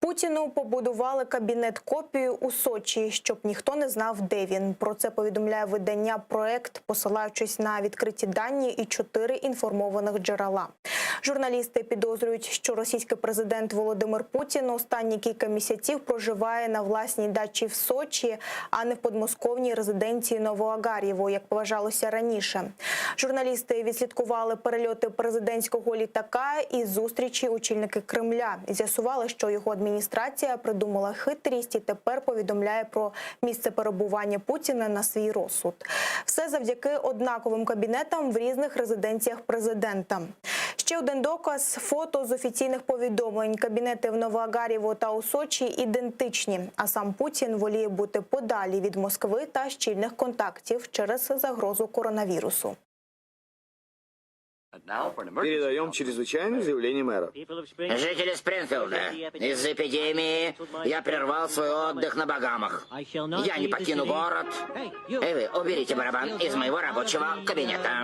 Путіну побудували кабінет-копію у Сочі, щоб ніхто не знав, де він. Про це повідомляє видання «Проект», посилаючись на відкриті дані і 4 інформованих джерела. Журналісти підозрюють, що російський президент Володимир Путін останні кілька місяців проживає на власній дачі в Сочі, а не в подмосковній резиденції Новоагар'єво, як вважалося раніше. Журналісти відслідкували перельоти президентського літака і зустрічі очільника Кремля. З'ясували, що його адміністрація придумала хитрість і тепер повідомляє про місце перебування Путіна на свій розсуд. Все завдяки однаковим кабінетам в різних резиденціях президента. Ще один доказ – фото з офіційних повідомлень. Кабінети в Новоагар'єво та у Сочі ідентичні, а сам Путін воліє бути подалі від Москви та щільних контактів через загрозу коронавірусу. Передаем чрезвычайное заявление мэра. Жители Спрингфилда, из-за эпидемии я прервал свой отдых на Багамах. Я не покину город. И вы уберите барабан из моего рабочего кабинета.